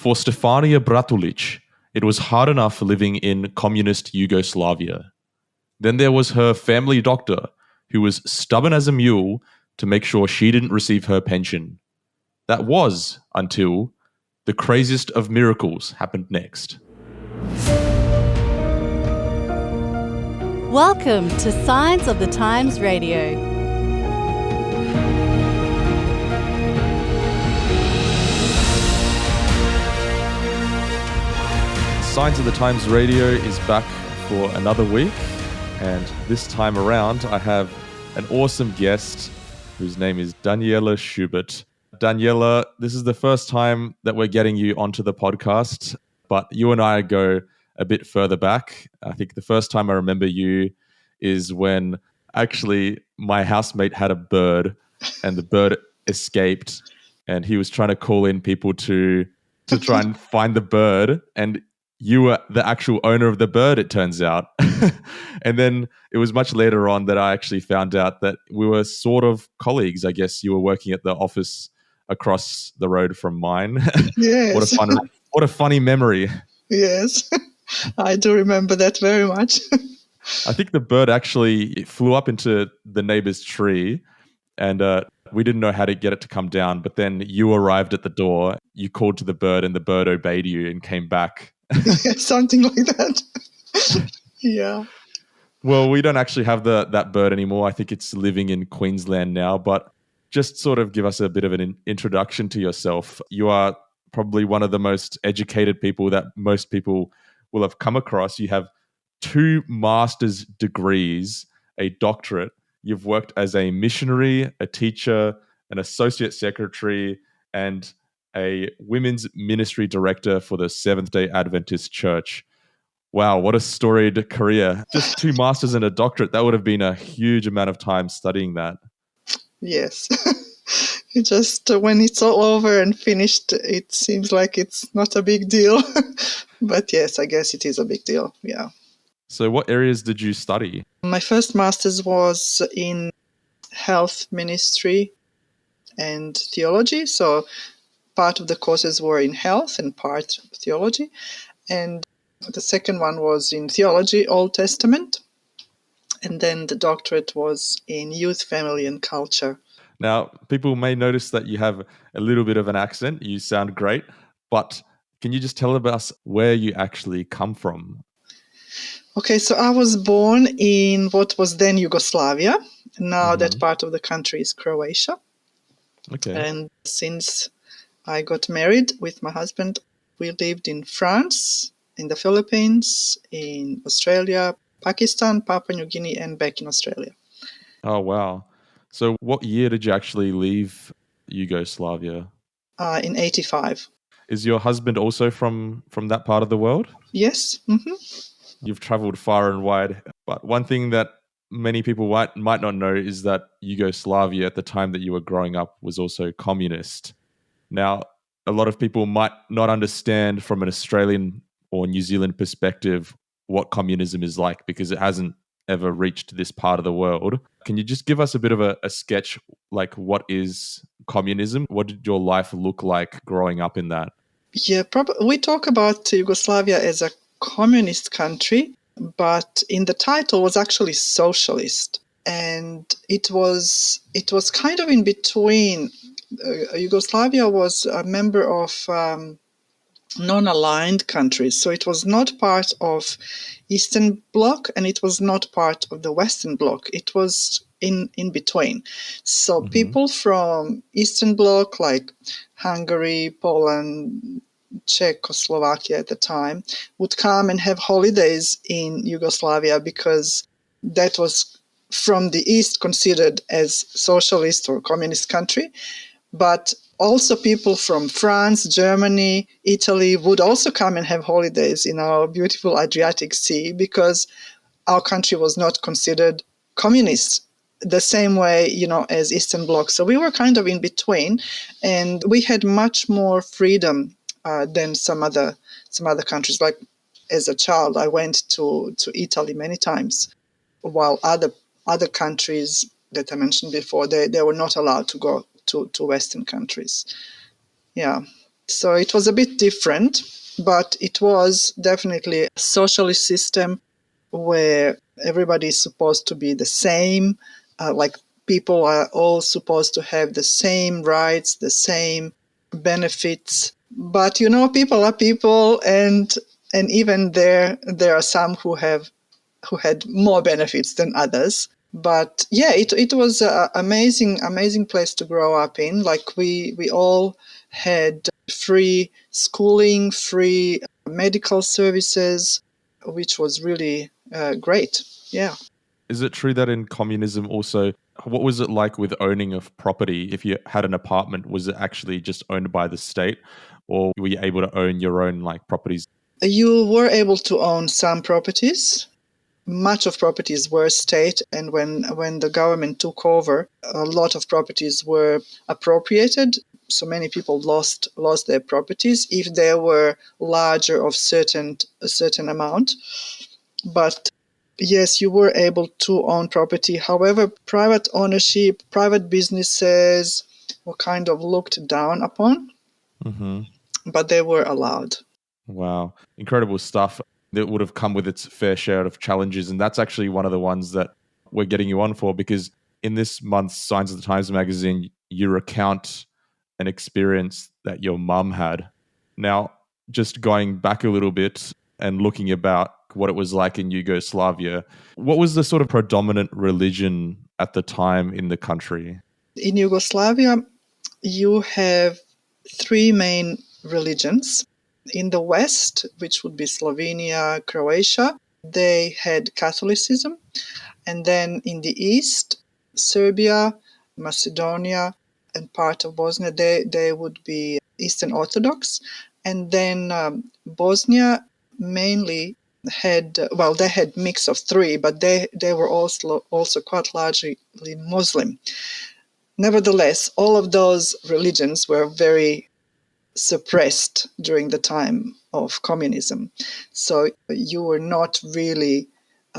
For Stefania Bratulich, it was hard enough living in communist Yugoslavia. Then there was her family doctor, who was stubborn as a mule to make sure she didn't receive her pension. That was until the craziest of miracles happened next. Welcome to Signs of the Times Radio. Signs of the Times Radio is back for another week, and this time around I have an awesome guest whose name is Danijela Schubert. Danijela, this is the first time that we're getting you onto the podcast, but you and I go a bit further back. I think the first time I remember you is when actually my housemate had a bird and the bird escaped, and he was trying to call in people to try and find the bird, and you were the actual owner of the bird, it turns out. And then it was much later on that I actually found out that we were sort of colleagues. I guess you were working at the office across the road from mine. Yes. What a funny memory. Yes, I do remember that very much. I think the bird actually flew up into the neighbor's tree, and we didn't know how to get it to come down. But then you arrived at the door, you called to the bird, and the bird obeyed you and came back. Yeah, something like that. Yeah. Well, we don't actually have that bird anymore. I think it's living in Queensland now. But just sort of give us a bit of an introduction to yourself. You are probably one of the most educated people that most people will have come across. You have 2 master's degrees, a doctorate. You've worked as a missionary, a teacher, an associate secretary, and a women's ministry director for the Seventh-day Adventist Church. Wow, what a storied career. Just 2 masters and a doctorate. That would have been a huge amount of time studying that. Yes. It just, when it's all over and finished, it seems like it's not a big deal. But yes, I guess it is a big deal. Yeah. So what areas did you study? My first master's was in health ministry and theology. So part of the courses were in health and part theology. And the second one was in theology, Old Testament. And then the doctorate was in youth, family, and culture. Now, people may notice that you have a little bit of an accent. You sound great. But can you just tell us where you actually come from? Okay, so I was born in what was then Yugoslavia. Now that part of the country is Croatia. Okay. And since I got married with my husband, we lived in France, in the Philippines, in Australia, Pakistan, Papua New Guinea, and back in Australia. Oh, wow. So what year did you actually leave Yugoslavia? In 1985. Is your husband also from that part of the world? Yes. Mm-hmm. You've traveled far and wide. But one thing that many people might not know is that Yugoslavia at the time that you were growing up was also communist. Now, a lot of people might not understand from an Australian or New Zealand perspective what communism is like because it hasn't ever reached this part of the world. Can you just give us a bit of a sketch, like what is communism? What did your life look like growing up in that? Yeah, we talk about Yugoslavia as a communist country, but in the title was actually socialist. And it was kind of in between. Yugoslavia was a member of non-aligned countries. So it was not part of Eastern Bloc and it was not part of the Western Bloc. It was in between. So people from Eastern Bloc like Hungary, Poland, Czechoslovakia at the time would come and have holidays in Yugoslavia because that was from the East considered as socialist or communist country. But also people from France, Germany, Italy would also come and have holidays in our beautiful Adriatic Sea because our country was not considered communist the same way, as Eastern Bloc. So we were kind of in between, and we had much more freedom than some other countries. Like as a child, I went to Italy many times, while other countries that I mentioned before, they were not allowed to go to Western countries. Yeah. So it was a bit different, but it was definitely a socialist system where everybody is supposed to be the same, like people are all supposed to have the same rights, the same benefits. But people are people, and even there are some who had more benefits than others. But yeah, it was an amazing place to grow up in. Like we all had free schooling, free medical services, which was really great. Yeah. Is it true that in communism also, what was it like with owning of property? If you had an apartment, was it actually just owned by the state, or were you able to own your own like properties? You were able to own some properties. Much of properties were state, and when the government took over, a lot of properties were appropriated. So many people lost their properties if they were larger of a certain amount. But yes, you were able to own property. However, private ownership, private businesses were kind of looked down upon, Mm-hmm. but they were allowed. Wow. Incredible stuff that would have come with its fair share of challenges. And that's actually one of the ones that we're getting you on for, because in this month's Signs of the Times magazine, you recount an experience that your mum had. Now, just going back a little bit and looking about what it was like in Yugoslavia, what was the sort of predominant religion at the time in the country? In Yugoslavia, you have three main religions. In the West, which would be Slovenia, Croatia, they had Catholicism. And then in the East, Serbia, Macedonia, and part of Bosnia, they would be Eastern Orthodox. And then Bosnia mainly had, well, they had mix of three, but they were also quite largely Muslim. Nevertheless, all of those religions were very suppressed during the time of communism. So you were not really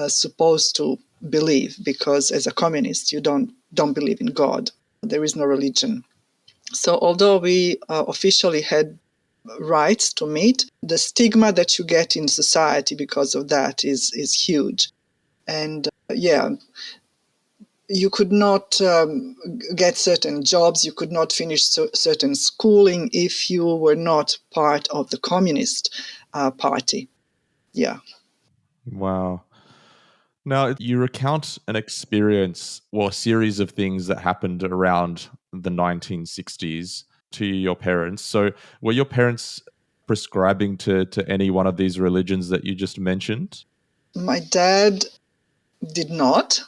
supposed to believe, because as a communist you don't believe in God. There is no religion. So although we officially had rights to meet, the stigma that you get in society because of that is huge. And you could not get certain jobs, you could not finish certain schooling if you were not part of the Communist Party. Yeah. Wow. Now, you recount an experience or a series of things that happened around the 1960s to your parents. So, were your parents prescribing to any one of these religions that you just mentioned? My dad did not.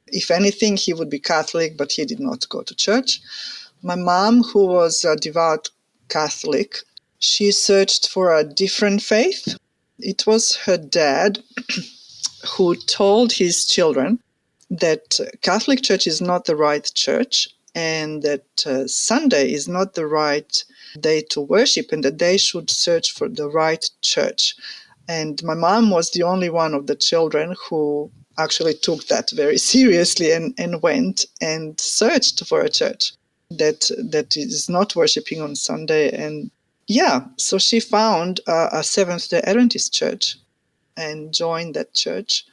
If anything, he would be Catholic, but he did not go to church. My mom, who was a devout Catholic, she searched for a different faith. It was her dad who told his children that Catholic Church is not the right church, and that Sunday is not the right day to worship, and that they should search for the right church. And my mom was the only one of the children who actually took that very seriously and went and searched for a church that is not worshiping on Sunday. And so she found a Seventh-day Adventist church and joined that church,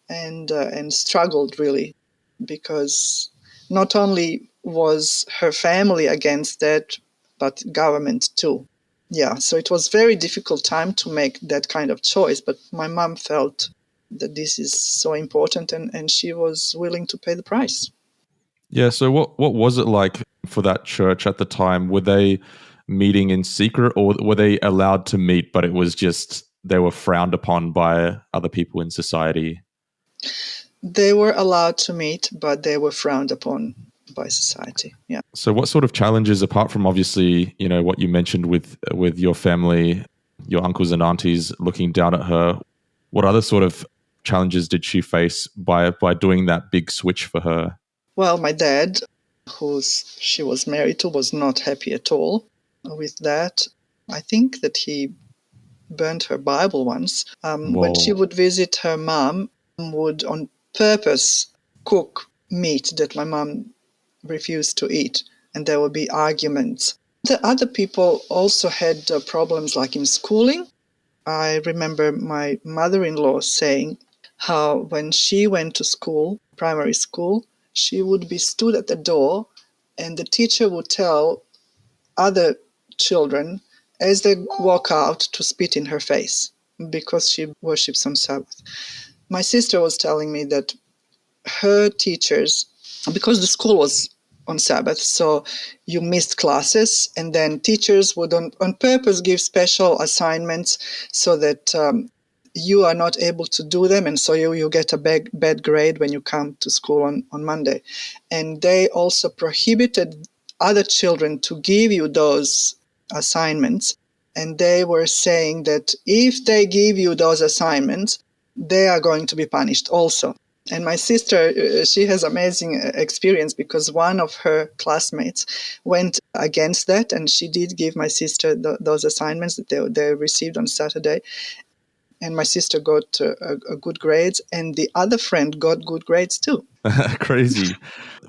and struggled really, because not only was her family against that, but government too. Yeah, so it was very difficult time to make that kind of choice, but my mom felt that this is so important, and she was willing to pay the price. Yeah, so what was it like for that church at the time? Were they meeting in secret, or were they allowed to meet, but it was just they were frowned upon by other people in society? They were allowed to meet, but they were frowned upon by society. Yeah. So what sort of challenges, apart from obviously, what you mentioned with your family, your uncles and aunties looking down at her, what other sort of challenges did she face by doing that big switch for her? Well, my dad, who she was married to, was not happy at all with that. I think that he burned her Bible once. When she would visit her mom, would on purpose cook meat that my mom refused to eat, and there would be arguments. The other people also had problems like in schooling. I remember my mother-in-law saying how when she went to school, primary school, she would be stood at the door and the teacher would tell other children as they walk out to spit in her face because she worships on Sabbath. My sister was telling me that her teachers, because the school was on Sabbath, so you missed classes, and then teachers would on purpose give special assignments so that you are not able to do them, and so you get a bad grade when you come to school on Monday. And they also prohibited other children to give you those assignments, and they were saying that if they give you those assignments, they are going to be punished also. And my sister, she has amazing experience because one of her classmates went against that, and she did give my sister those assignments that they received on Saturday. And my sister got a good grades, and the other friend got good grades too. Crazy.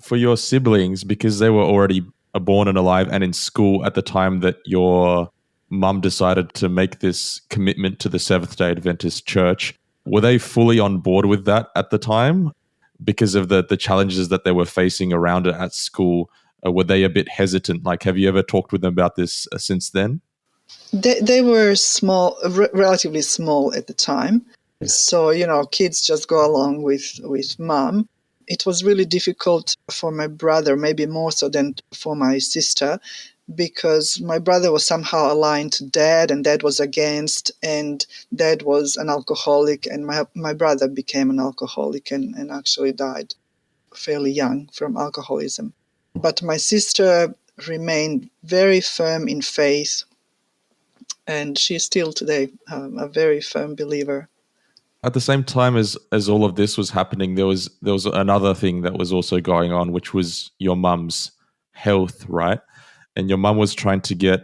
For your siblings, because they were already born and alive and in school at the time that your mum decided to make this commitment to the Seventh-day Adventist Church, were they fully on board with that at the time? Because of the challenges that they were facing around it at school, were they a bit hesitant? Like, have you ever talked with them about this since then? They were small, relatively small at the time. So, kids just go along with mom. It was really difficult for my brother, maybe more so than for my sister, because my brother was somehow aligned to dad and dad was against, and dad was an alcoholic, and my brother became an alcoholic and actually died fairly young from alcoholism. But my sister remained very firm in faith, and she's still today a very firm believer. At the same time as all of this was happening, there was another thing that was also going on, which was your mum's health, right? And your mum was trying to get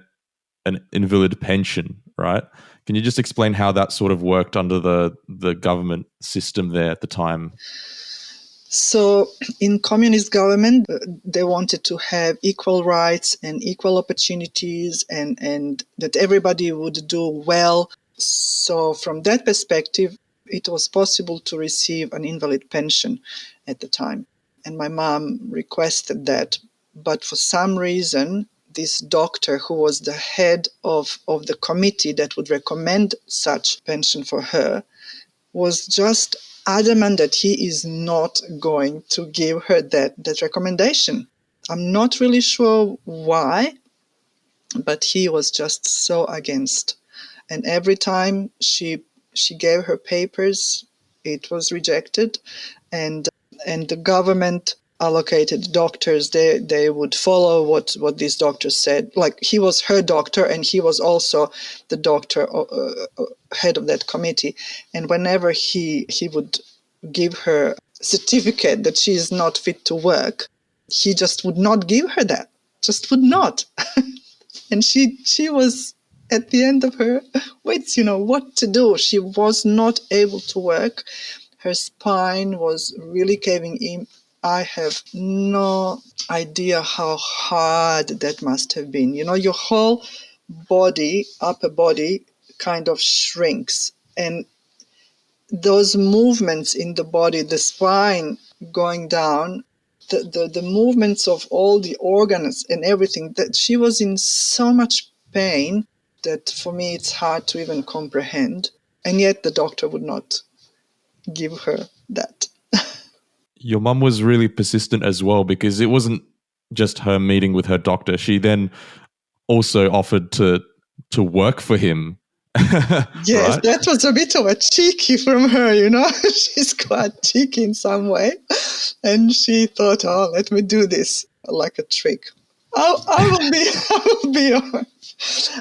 an invalid pension, right? Can you just explain how that sort of worked under the government system there at the time? So in communist government, they wanted to have equal rights and equal opportunities, and that everybody would do well. So from that perspective, it was possible to receive an invalid pension at the time. And my mom requested that. But for some reason, this doctor who was the head of the committee that would recommend such pension for her was just adamant that he is not going to give her that recommendation. I'm not really sure why, but he was just so against. And every time she gave her papers, it was rejected, and the government allocated doctors. They would follow what these doctors said. Like, he was her doctor, and he was also the doctor head of that committee. And whenever he would give her certificate that she is not fit to work, he just would not give her that. Just would not. And she was at the end of her wits, what to do. She was not able to work. Her spine was really caving in. I have no idea how hard that must have been. Your whole body, upper body, kind of shrinks. And those movements in the body, the spine going down, the movements of all the organs and everything, that she was in so much pain that for me it's hard to even comprehend. And yet the doctor would not give her that. Your mum was really persistent as well, because it wasn't just her meeting with her doctor. She then also offered to work for him. Yes, Right? that was a bit of a cheeky from her, She's quite cheeky in some way. And she thought, oh, let me do this like a trick. I will be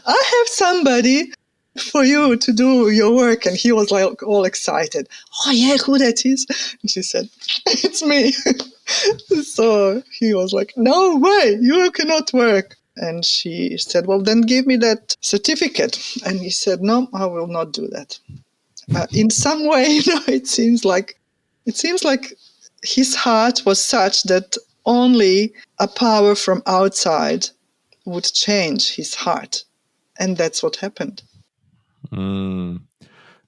I have somebody for you to do your work. And he was like all excited. Oh yeah, who that is? And she said, it's me. So he was like, no way, you cannot work. And she said, well, then give me that certificate. And he said, no, I will not do that. In some way, it seems like his heart was such that only a power from outside would change his heart. And that's what happened. Mm.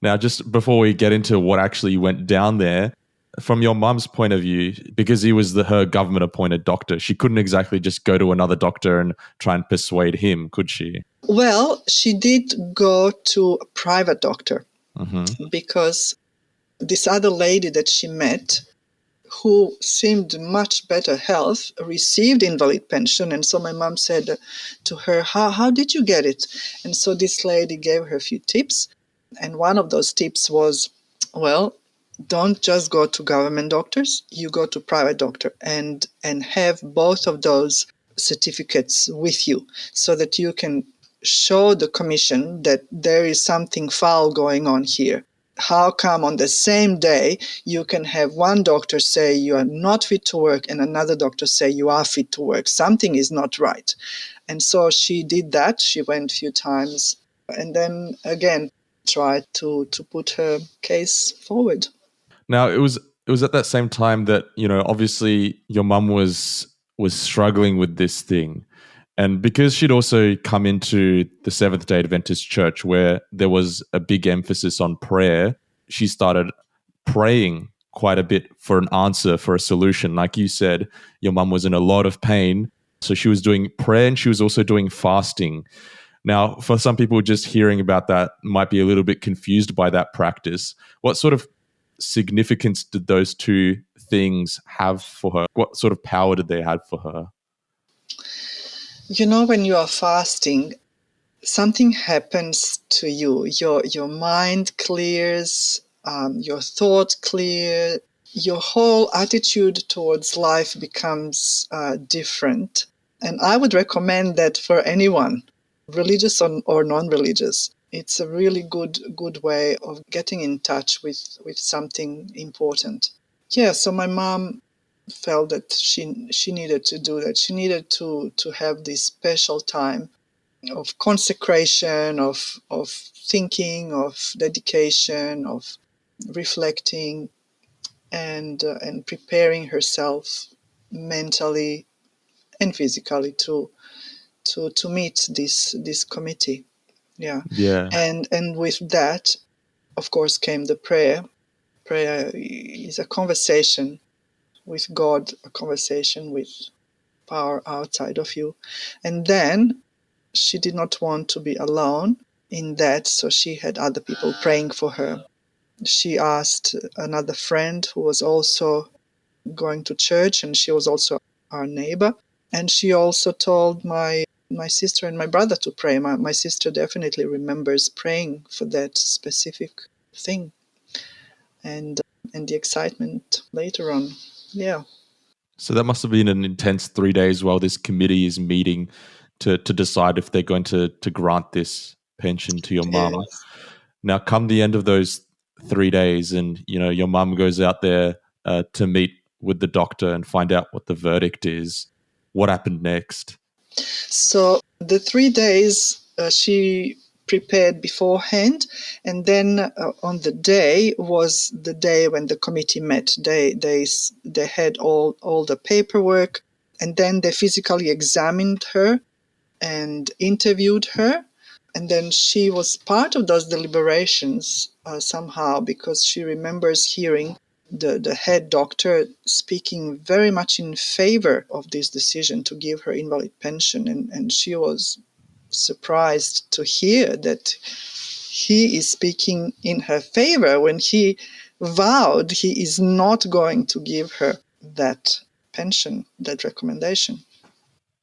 Now, just before we get into what actually went down there, from your mum's point of view, because he was her government-appointed doctor, she couldn't exactly just go to another doctor and try and persuade him, could she? Well, she did go to a private doctor Mm-hmm. because this other lady that she met, who seemed much better health, received invalid pension. And so my mom said to her, how did you get it? And so this lady gave her a few tips. And one of those tips was, well, don't just go to government doctors, you go to private doctor and have both of those certificates with you so that you can show the commission that there is something foul going on here. How come on the same day you can have one doctor say you are not fit to work and another doctor say you are fit to work? Something is not right. And so she did that. She went a few times and then again tried to put her case forward. Now, it was at that same time that, obviously your mum was struggling with this thing. And because she'd also come into the Seventh-day Adventist Church where there was a big emphasis on prayer, she started praying quite a bit for an answer, for a solution. Like you said, your mum was in a lot of pain. So she was doing prayer and she was also doing fasting. Now, for some people just hearing about that might be a little bit confused by that practice. What sort of significance did those two things have for her? What sort of power did they have for her? When you are fasting, something happens to you. Your mind clears, your thought clear, your whole attitude towards life becomes different. And I would recommend that for anyone, religious or non-religious. It's a really good way of getting in touch with something important. Yeah, so my mom felt that she needed to do that. She needed to have this special time of consecration, of thinking, of dedication, of reflecting, and preparing herself mentally and physically to meet this committee. Yeah, Yeah. and with that, of course, came the prayer. Prayer is a conversation with God, a conversation with power outside of you, and then she did not want to be alone in that, so she had other people praying for her. She asked another friend who was also going to church, and she was also our neighbor. And she also told my sister and my brother to pray. My sister definitely remembers praying for that specific thing, and the excitement later on. Yeah. So that must have been an intense 3 days while this committee is meeting to decide if they're going to grant this pension to your Yeah. mum. Now, come the end of those 3 days, and your mum goes out there to meet with the doctor and find out what the verdict is. What happened next? So the 3 days she prepared beforehand, and then on the day was the day when the committee met. They had all the paperwork, and then they physically examined her and interviewed her, and then she was part of those deliberations somehow, because she remembers hearing the head doctor speaking very much in favor of this decision to give her invalid pension, and she was surprised to hear that he is speaking in her favor when he vowed he is not going to give her that pension, that recommendation.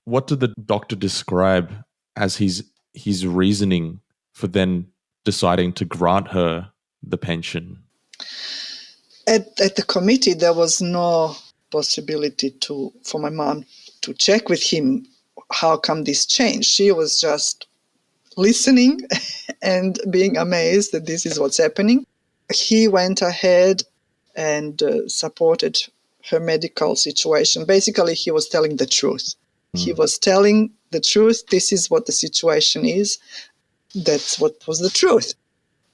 What did the doctor describe as his reasoning for then deciding to grant her the pension? At the committee, there was no possibility for my mom to check with him how come this changed. She was just listening and being amazed that this is what's happening. He went ahead and supported her medical situation. Basically, he was telling the truth. He was telling the truth. This is what the situation is. That's what was the truth.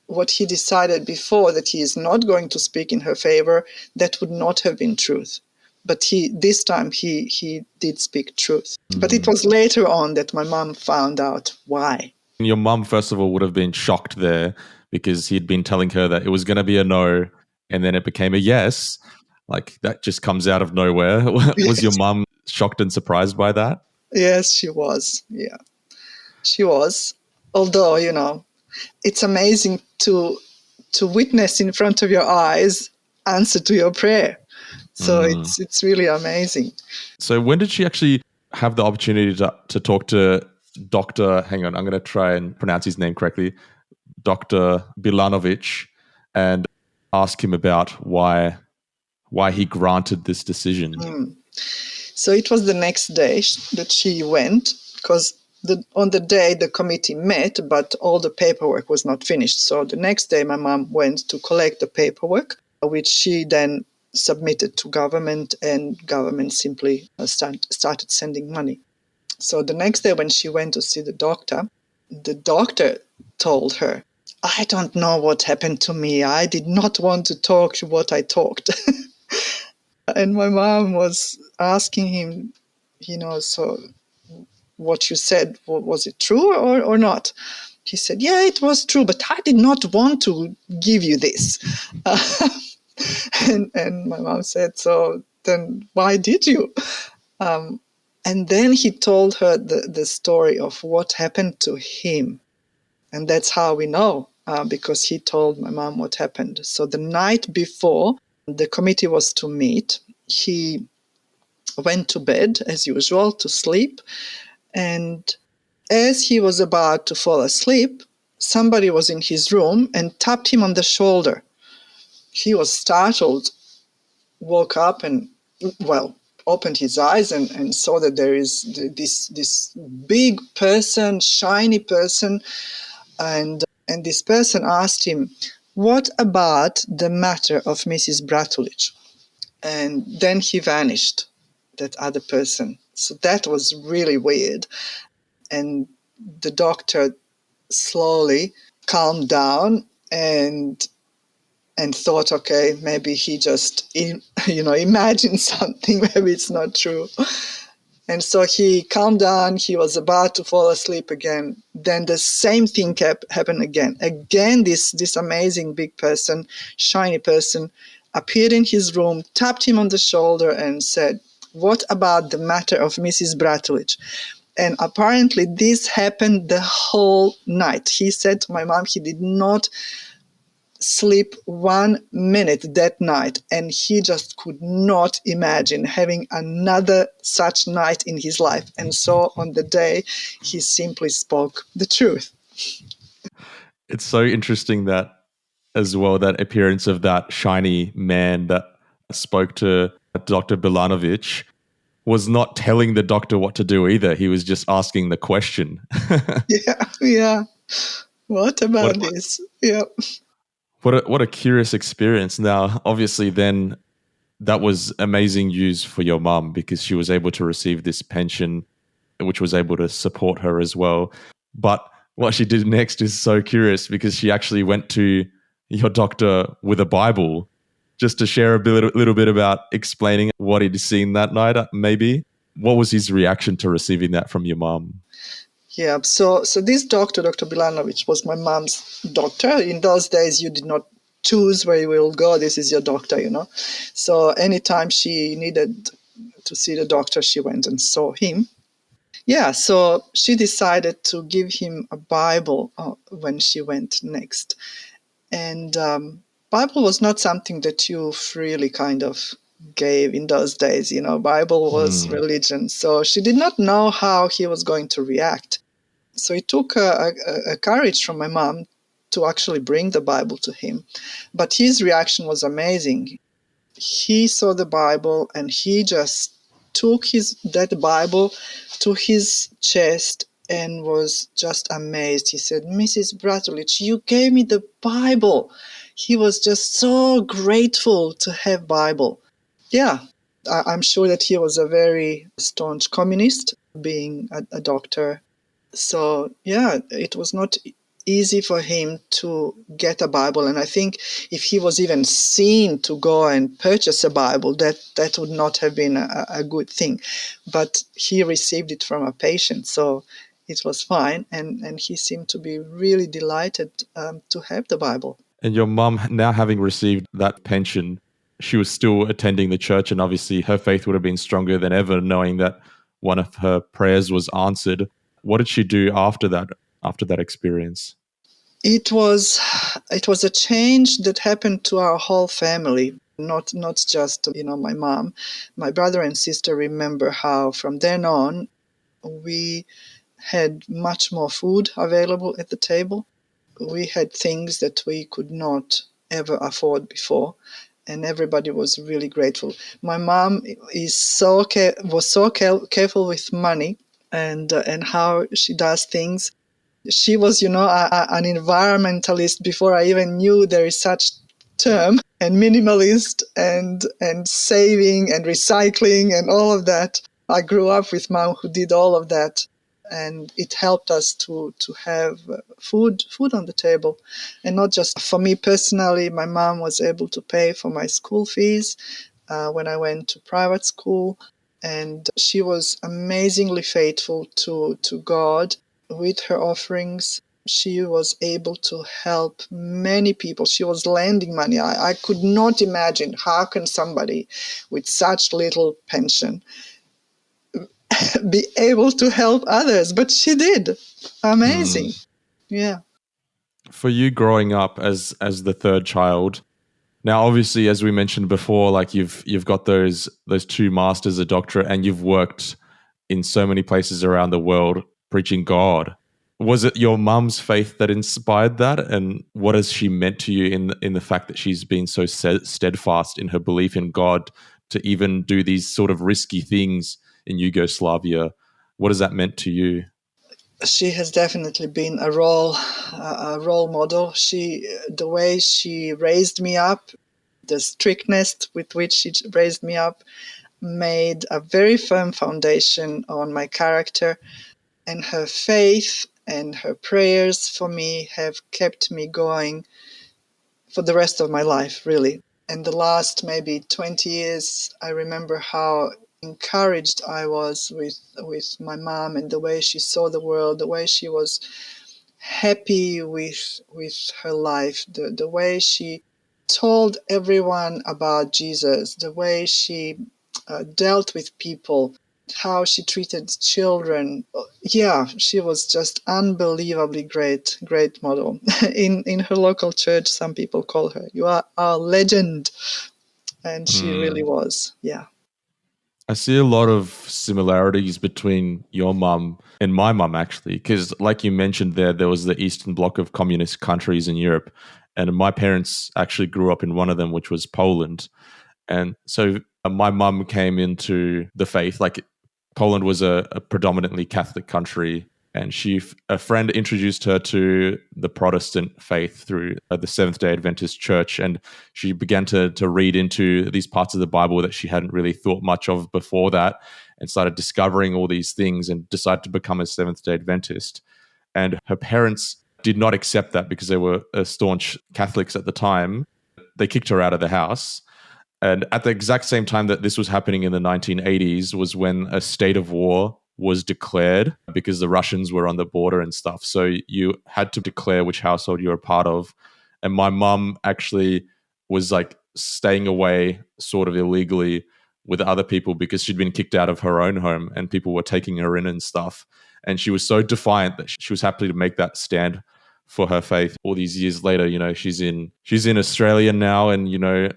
What he decided before, that he is not going to speak in her favor, that would not have been truth. But this time he did speak truth. But it was later on that my mom found out why. Your mum, first of all, would have been shocked there because he'd been telling her that it was going to be a no and then it became a yes. Like that just comes out of nowhere. Was your mum shocked and surprised by that? Yes, she was. Yeah, she was. Although, it's amazing to witness in front of your eyes answer to your prayer. So it's really amazing. So when did she actually have the opportunity to talk to Dr. Hang on, I'm going to try and pronounce his name correctly, Dr. Bilanovic, and ask him about why he granted this decision? So it was the next day that she went, because on the day the committee met, but all the paperwork was not finished. So the next day my mom went to collect the paperwork, which she then submitted to government, and government simply started sending money. So the next day when she went to see the doctor told her, "I don't know what happened to me. I did not want to talk what I talked." And my mom was asking him, so what you said, was it true or not? He said, "Yeah, it was true, but I did not want to give you this." And my mom said, "So then why did you?" And then he told her the story of what happened to him. And that's how we know, because he told my mom what happened. So the night before the committee was to meet, he went to bed, as usual, to sleep. And as he was about to fall asleep, somebody was in his room and tapped him on the shoulder. He was startled, woke up and, opened his eyes and saw that there is this big person, shiny person. And this person asked him, "What about the matter of Mrs. Bratulich?" And then he vanished, that other person. So that was really weird. And the doctor slowly calmed down and thought, okay, maybe he just, imagined something, maybe it's not true. And so he calmed down, he was about to fall asleep again. Then the same thing happened again. Again, this amazing big person, shiny person, appeared in his room, tapped him on the shoulder and said, "What about the matter of Mrs. Bratulich?" And apparently this happened the whole night. He said to my mom he did not sleep 1 minute that night, and he just could not imagine having another such night in his life. And so on the day, he simply spoke the truth. It's so interesting that as well, that appearance of that shiny man that spoke to Dr. Bilanovic was not telling the doctor what to do either. He was just asking the question. Yeah. What about this? Yeah. What a curious experience. Now, obviously, then that was amazing news for your mum because she was able to receive this pension, which was able to support her as well. But what she did next is so curious because she actually went to your doctor with a Bible just to share a little bit about explaining what he'd seen that night, maybe. What was his reaction to receiving that from your mum? Yeah, so this doctor, Dr. Bilanovic, was my mom's doctor. In those days, you did not choose where you will go. This is your doctor, So anytime she needed to see the doctor, she went and saw him. Yeah, so she decided to give him a Bible when she went next. And Bible was not something that you freely kind of gave in those days, Bible was religion. So she did not know how he was going to react. So it took a courage from my mom to actually bring the Bible to him. But his reaction was amazing. He saw the Bible and he just took that Bible to his chest and was just amazed. He said, "Mrs. Bratulich, you gave me the Bible." He was just so grateful to have Bible. Yeah, I'm sure that he was a very staunch communist, being a doctor. So, yeah, it was not easy for him to get a Bible. And I think if he was even seen to go and purchase a Bible, that would not have been a good thing. But he received it from a patient, so it was fine. And he seemed to be really delighted to have the Bible. And your mum, now having received that pension, she was still attending the church, and obviously her faith would have been stronger than ever, knowing that one of her prayers was answered. What did she do after that experience? It was a change that happened to our whole family, not just my mom. My brother and sister remember how from then on we had much more food available at the table. We had things that we could not ever afford before, and everybody was really grateful. My mom was so careful with money and how she does things. She was, an environmentalist before I even knew there is such term, and minimalist and saving and recycling and all of that. I grew up with mom who did all of that, and it helped us to have food on the table. And not just for me personally, my mom was able to pay for my school fees when I went to private school, and she was amazingly faithful to God. With her offerings, she was able to help many people. She was lending money. I could not imagine how can somebody with such little pension be able to help others, but she did. Amazing. Yeah. For you growing up as the third child, now obviously as we mentioned before, like you've got those two masters, a doctorate, and you've worked in so many places around the world preaching God. Was it your mum's faith that inspired that? And what has she meant to you in the fact that she's been so steadfast in her belief in God to even do these sort of risky things in Yugoslavia? What has that meant to you? She has definitely been a role model. The way she raised me up, the strictness with which she raised me up, made a very firm foundation on my character, and her faith and her prayers for me have kept me going for the rest of my life, really. In the last maybe 20 years, I remember how encouraged I was with my mom and the way she saw the world, the way she was happy with her life, the way she told everyone about Jesus, the way she dealt with people, how she treated children. Yeah, she was just unbelievably great model. In her local church, some people call her, "You are our legend," and she really was. Yeah. I see a lot of similarities between your mum and my mum, actually, because like you mentioned there was the Eastern Bloc of communist countries in Europe, and my parents actually grew up in one of them, which was Poland. And so my mum came into the faith, like Poland was a predominantly Catholic country, and a friend introduced her to the Protestant faith through the Seventh-day Adventist Church, and she began to read into these parts of the Bible that she hadn't really thought much of before that, and started discovering all these things and decided to become a Seventh-day Adventist. And her parents did not accept that because they were staunch Catholics at the time. They kicked her out of the house. And at the exact same time that this was happening in the 1980s was when a state of war was declared because the Russians were on the border and stuff. So you had to declare which household you were part of. And my mum actually was like staying away sort of illegally with other people because she'd been kicked out of her own home and people were taking her in and stuff. And she was so defiant that she was happy to make that stand for her faith. All these years later, she's in Australia now, and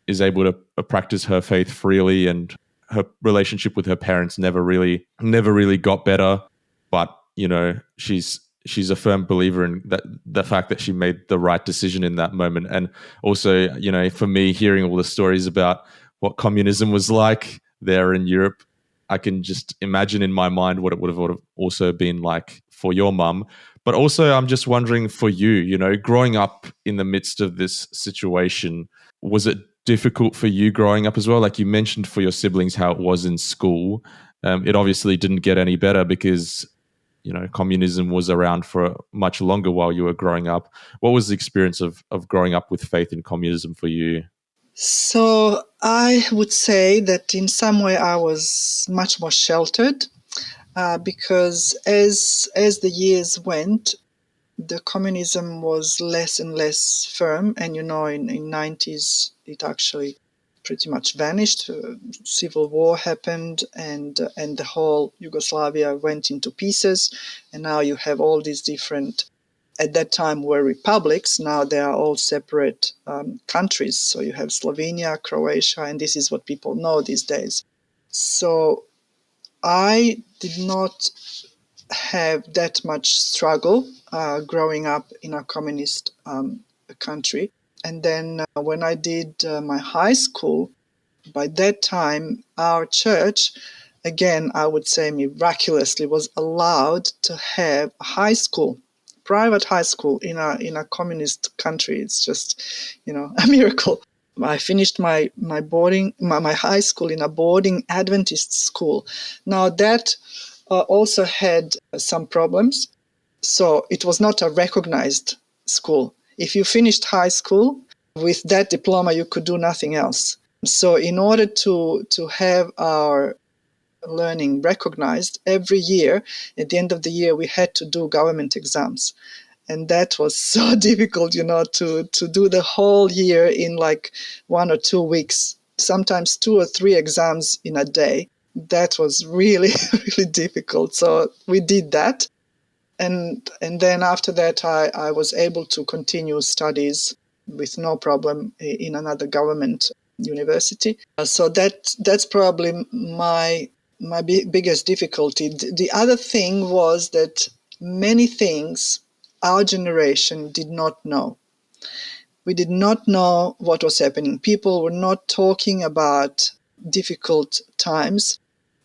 is able to practice her faith freely, and her relationship with her parents never really got better. But she's a firm believer in that, the fact that she made the right decision in that moment. And also, for me, hearing all the stories about what communism was like there in Europe, I can just imagine in my mind what it would have also been like for your mum. But also, I'm just wondering for you, growing up in the midst of this situation, was it difficult for you growing up as well? Like you mentioned for your siblings how it was in school. It obviously didn't get any better because communism was around for much longer while you were growing up. What was the experience of growing up with faith in communism for you? So I would say that in some way I was much more sheltered because as the years went, the communism was less and less firm, and in 90s it actually pretty much vanished. Civil war happened, and the whole Yugoslavia went into pieces, and now you have all these different, at that time were republics, now they are all separate countries. So you have Slovenia, Croatia, and this is what people know these days. So I did not have that much struggle growing up in a communist country. And then when I did my high school, by that time, our church, again, I would say miraculously, was allowed to have a high school, private high school in a communist country. It's just, a miracle. I finished my high school in a boarding Adventist school. Now that also had some problems. So it was not a recognized school. If you finished high school, with that diploma, you could do nothing else. So in order to have our learning recognized, every year, at the end of the year, we had to do government exams. And that was so difficult, to do the whole year in like 1 or 2 weeks, sometimes 2 or 3 exams in a day. That was really, really difficult. So we did that. And then after that, I was able to continue studies with no problem in another government university. So that's probably my biggest difficulty. The other thing was that many things our generation did not know. We did not know what was happening. People were not talking about difficult times.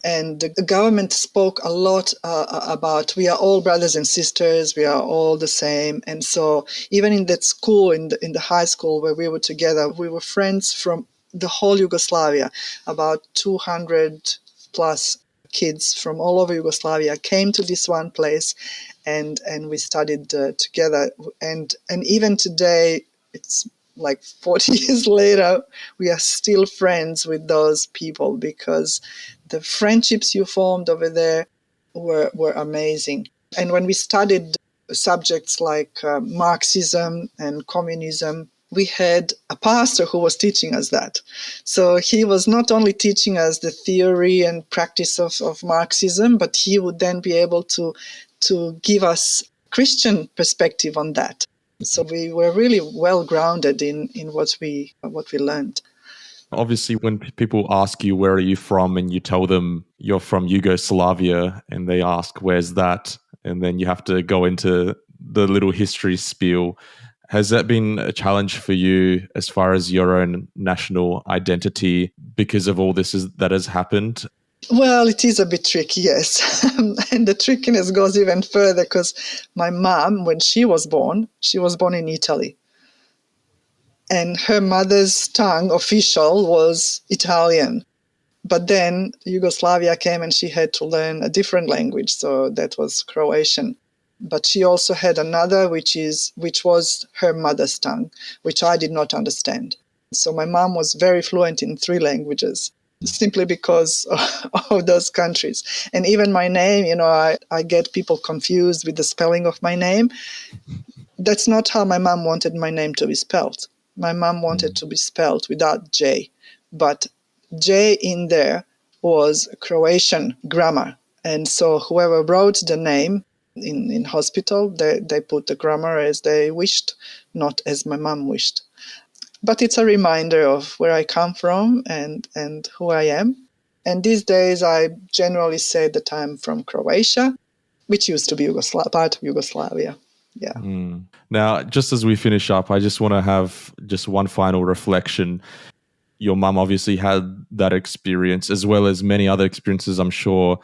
And the government spoke a lot about we are all brothers and sisters, we are all the same. And so even in that school, in the high school where we were together, we were friends from the whole Yugoslavia. About 200 plus kids from all over Yugoslavia came to this one place, and we studied together. And even today, it's like 40 years later, we are still friends with those people because the friendships you formed over there were amazing. And when we studied subjects like Marxism and communism, we had a pastor who was teaching us that. So he was not only teaching us the theory and practice of Marxism, but he would then be able to give us Christian perspective on that. So we were really well grounded in what we learned. Obviously, when people ask you, where are you from? And you tell them you're from Yugoslavia, and they ask, where's that? And then you have to go into the little history spiel. Has that been a challenge for you as far as your own national identity because of all this that has happened? Well, it is a bit tricky, yes. And the trickiness goes even further because my mom, when she was born in Italy. And her mother's tongue, official, was Italian. But then Yugoslavia came and she had to learn a different language, so that was Croatian. But she also had another, which was her mother's tongue, which I did not understand. So my mom was very fluent in 3 languages, simply because of those countries. And even my name, I get people confused with the spelling of my name. That's not how my mom wanted my name to be spelled. My mom wanted to be spelled without J, but J in there was Croatian grammar. And so whoever wrote the name in hospital, they put the grammar as they wished, not as my mom wished. But it's a reminder of where I come from and who I am. And these days I generally say that I'm from Croatia, which used to be part of Yugoslavia. Yeah. Now, just as we finish up, I just want to have just one final reflection. Your mum obviously had that experience as well as many other experiences, I'm sure.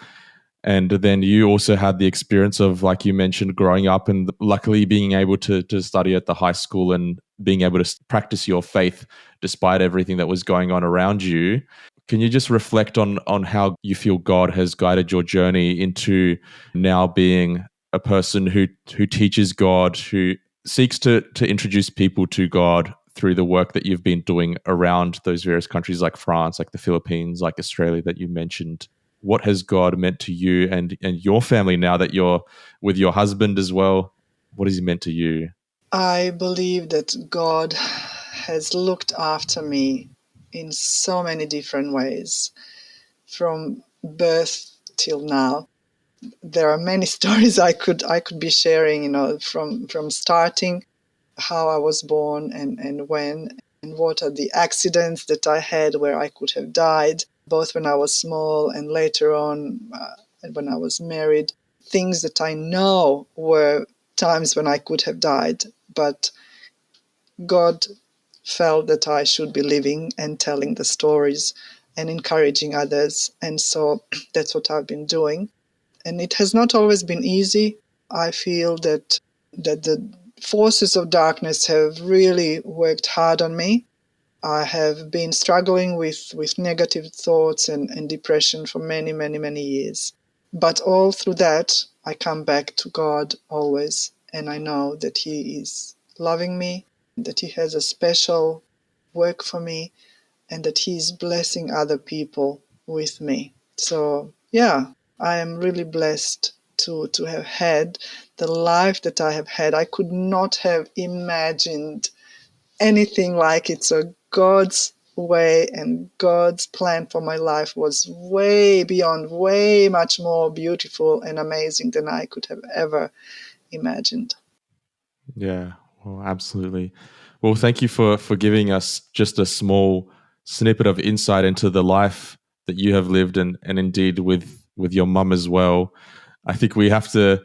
And then you also had the experience of, like you mentioned, growing up and luckily being able to study at the high school and being able to practice your faith despite everything that was going on around you. Can you just reflect on how you feel God has guided your journey into now being a person who teaches God, who seeks to introduce people to God through the work that you've been doing around those various countries like France, like the Philippines, like Australia that you mentioned? What has God meant to you and your family now that you're with your husband as well? What has he meant to you? I believe that God has looked after me in so many different ways, from birth till now. There are many stories I could be sharing, from starting, how I was born and when, and what are the accidents that I had where I could have died, both when I was small and later on when I was married. Things that I know were times when I could have died, but God felt that I should be living and telling the stories and encouraging others. And so that's what I've been doing. And it has not always been easy. I feel that the forces of darkness have really worked hard on me. I have been struggling with negative thoughts and depression for many, many, many years. But all through that, I come back to God always. And I know that He is loving me, that He has a special work for me, and that He is blessing other people with me. So, yeah, I am really blessed to have had the life that I have had. I could not have imagined anything like it. So God's way and God's plan for my life was way beyond, way much more beautiful and amazing than I could have ever imagined. Yeah, well, absolutely. Well, thank you for giving us just a small snippet of insight into the life that you have lived and indeed with your mum as well. I think we have to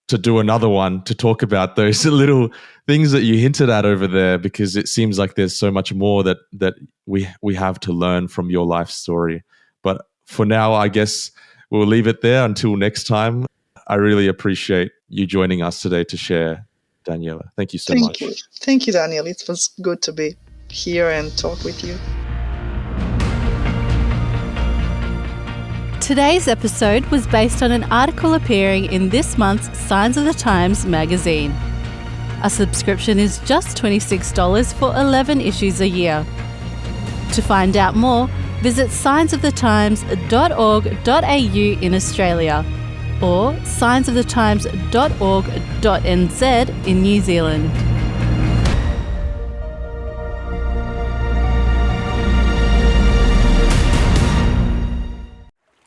do another one to talk about those little things that you hinted at over there, because it seems like there's so much more that we have to learn from your life story. But for now, I guess we'll leave it there until next time. I really appreciate you joining us today to share, Danijela. Thank you so much. Thank you. Thank you, Daniel. It was good to be here and talk with you. Today's episode was based on an article appearing in this month's Signs of the Times magazine. A subscription is just $26 for 11 issues a year. To find out more, visit signsofthetimes.org.au in Australia or signsofthetimes.org.nz in New Zealand.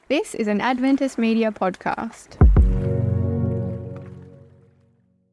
This is an Adventist Media podcast.